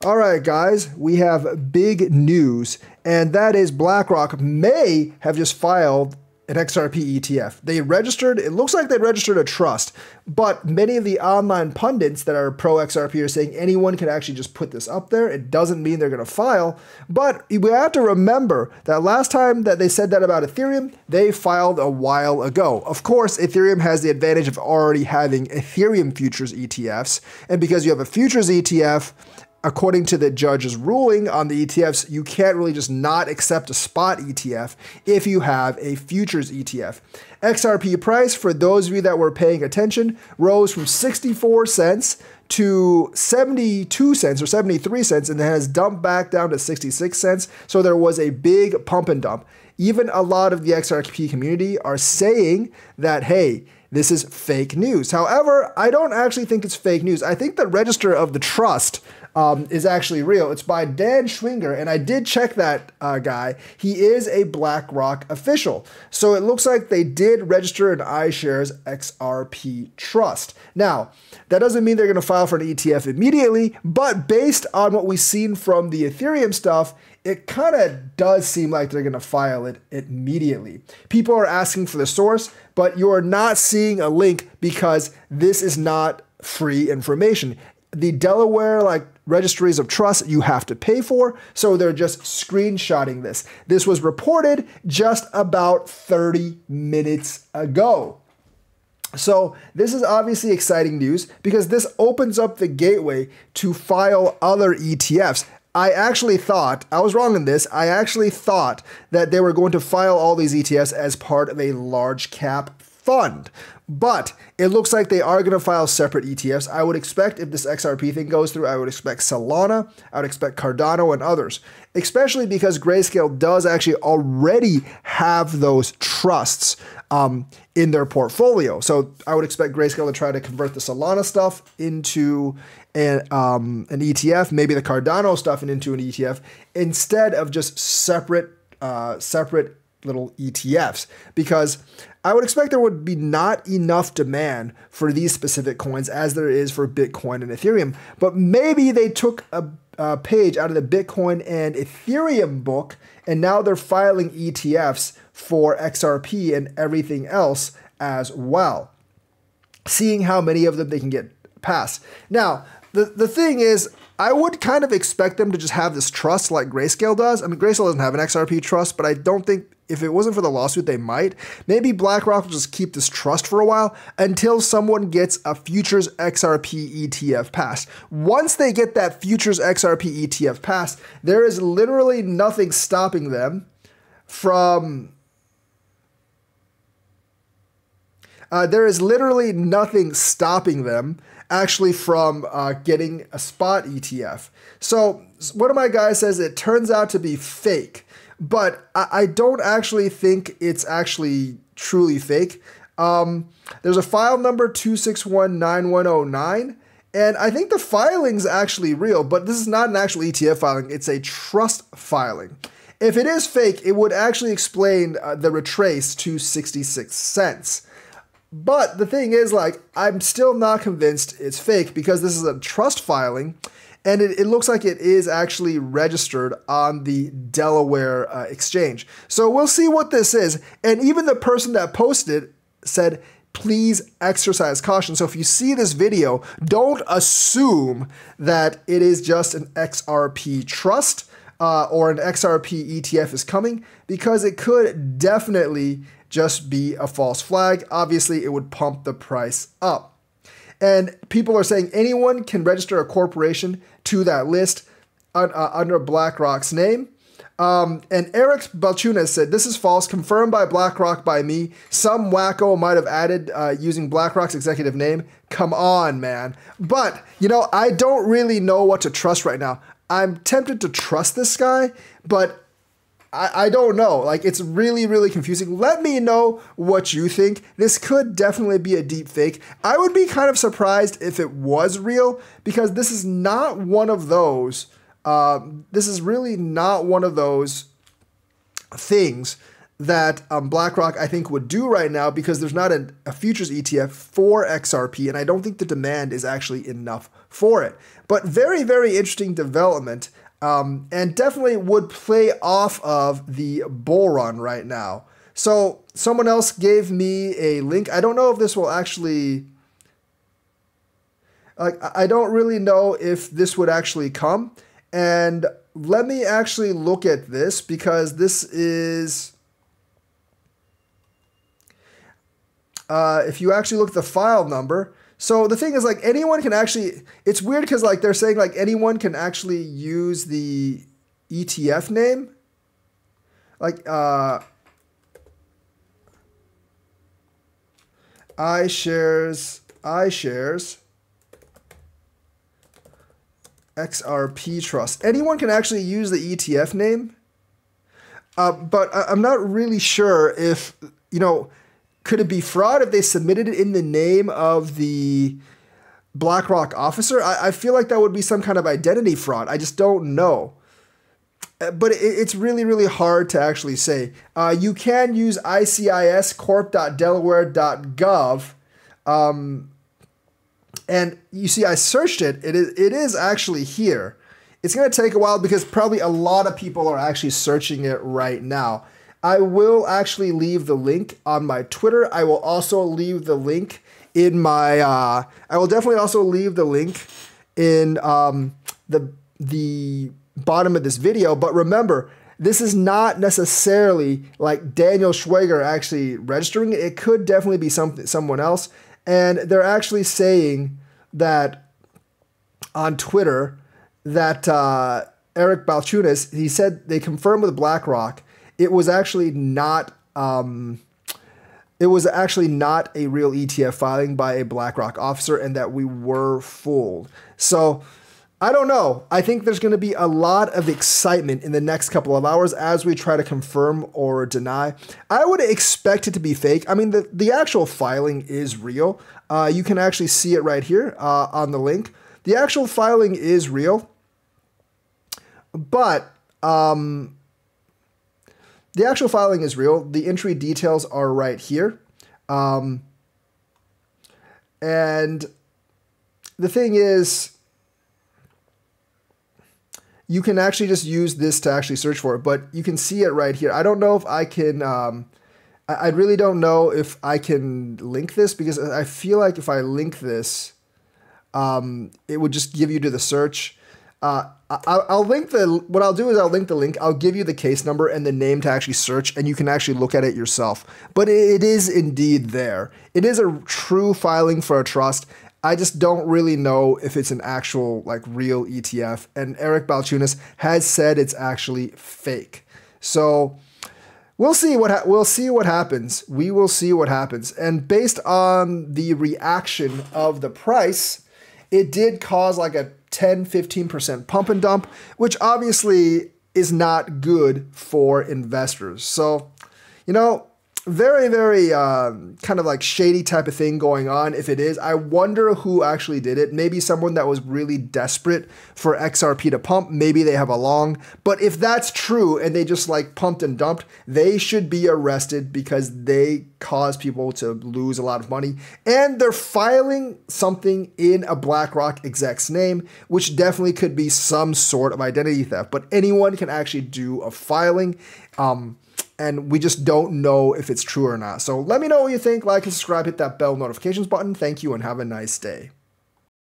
All right, guys, we have big news, and that is BlackRock may have just filed an XRP ETF. They registered, it looks like they registered a trust, but many of the online pundits that are pro XRP are saying anyone can actually just put this up there. It doesn't mean they're going to file, but we have to remember that last time that they said that about Ethereum, they filed a while ago. Of course, Ethereum has the advantage of already having Ethereum futures ETFs, and because you have a futures ETF, according to the judge's ruling on the ETFs, you can't really just not accept a spot ETF if you have a futures ETF. XRP price, for those of you that were paying attention, rose from 64 cents to 72 cents or 73 cents and then has dumped back down to 66 cents. So there was a big pump and dump. Even a lot of the XRP community are saying that, hey, this is fake news. However, I don't actually think it's fake news. I think the register of the trust is actually real. It's by Dan Schwinger, and I did check that guy. He is a BlackRock official. So it looks like they did register an iShares XRP trust. Now, that doesn't mean they're going to file for an ETF immediately, but based on what we've seen from the Ethereum stuff, it kind of does seem like they're going to file it immediately. People are asking for the source, but you're not seeing a link because this is not free information. The Delaware registries of trust you have to pay for, so they're just screenshotting this. This was reported just about 30 minutes ago. So this is obviously exciting news because this opens up the gateway to file other ETFs. I actually thought, I was wrong in this, I actually thought that they were going to file all these ETFs as part of a large cap fund. But it looks like they are going to file separate ETFs. I would expect if this XRP thing goes through, I would expect Solana, I would expect Cardano and others, especially because Grayscale does actually already have those trusts in their portfolio. So I would expect Grayscale to try to convert the Solana stuff into an ETF, maybe the Cardano stuff into an ETF, instead of just separate little ETFs, because I would expect there would be not enough demand for these specific coins as there is for Bitcoin and Ethereum. But maybe they took a page out of the Bitcoin and Ethereum book, and now they're filing ETFs for XRP and everything else as well, seeing how many of them they can get past. Now, the thing is, I would kind of expect them to just have this trust like Grayscale does. I mean, Grayscale doesn't have an XRP trust, but I don't think if it wasn't for the lawsuit, they might. Maybe BlackRock will just keep this trust for a while until someone gets a futures XRP ETF passed. Once they get that futures XRP ETF passed, there is literally nothing stopping them from actually from getting a spot ETF. So one of my guys says it turns out to be fake, but I don't actually think it's actually truly fake. There's a file number 2619109, and I think the filing's actually real, but this is not an actual ETF filing. It's a trust filing. If it is fake, it would actually explain the retrace to 66 cents. But the thing is, I'm still not convinced it's fake because this is a trust filing, and it looks like it is actually registered on the Delaware exchange. So we'll see what this is. And even the person that posted said, please exercise caution. So if you see this video, don't assume that it is just an XRP trust or an XRP ETF is coming, because it could definitely just be a false flag. Obviously, it would pump the price up. And people are saying anyone can register a corporation to that list under BlackRock's name. And Eric Balchunas said, this is false, confirmed by BlackRock by me. Some wacko might have added using BlackRock's executive name. Come on, man. But, I don't really know what to trust right now. I'm tempted to trust this guy, but I don't know. It's really, really confusing. Let me know what you think. This could definitely be a deep fake. I would be kind of surprised if it was real, because this is not one of those. This is really not one of those things that BlackRock, I think, would do right now, because there's not a futures ETF for XRP, and I don't think the demand is actually enough for it. But very, very interesting development, and definitely would play off of the bull run right now. So someone else gave me a link. I don't know if this will actually, like, I don't really know if this would actually come. And let me actually look at this, because this is, if you actually look at the file number. So the thing is, like, anyone can actually, it's weird because, like, they're saying, like, anyone can actually use the ETF name. Like, iShares XRP Trust. Anyone can actually use the ETF name. But I'm not really sure if, you know, could it be fraud if they submitted it in the name of the BlackRock officer? I feel like that would be some kind of identity fraud. I just don't know. But it's really, really hard to actually say. You can use iciscorp.delaware.gov. And you see, I searched it. It is actually here. It's going to take a while because probably a lot of people are actually searching it right now. I will actually leave the link on my Twitter. I will also leave the link in my, I will definitely also leave the link in the bottom of this video. But remember, this is not necessarily like Daniel Schwager actually registering it. It could definitely be someone else. And they're actually saying that on Twitter that Eric Balchunas, he said they confirmed with BlackRock it was actually not a real ETF filing by a BlackRock officer, and that we were fooled. So I don't know. I think there's going to be a lot of excitement in the next couple of hours as we try to confirm or deny. I would expect it to be fake. I mean, the actual filing is real. You can actually see it right here on the link. The actual filing is real, but the actual filing is real. The entry details are right here. And the thing is, you can actually just use this to actually search for it, but you can see it right here. I don't know if I can, I really don't know if I can link this, because I feel like if I link this, it would just give you to the search. I'll link what I'll do is I'll link the link. I'll give you the case number and the name to actually search, and you can actually look at it yourself. But it is indeed there. It is a true filing for a trust. I just don't really know if it's an actual, like, real ETF. And Eric Balchunas has said it's actually fake. So we'll see what happens. We will see what happens. And based on the reaction of the price, it did cause like a 10-15% pump and dump, which obviously is not good for investors. So, you know, very, very kind of like shady type of thing going on. If it is, I wonder who actually did it. Maybe someone that was really desperate for XRP to pump. Maybe they have a long. But if that's true and they just like pumped and dumped, they should be arrested, because they cause people to lose a lot of money. And they're filing something in a BlackRock exec's name, which definitely could be some sort of identity theft. But anyone can actually do a filing. And we just don't know if it's true or not. So let me know what you think. Like and subscribe, hit that bell notifications button. Thank you and have a nice day.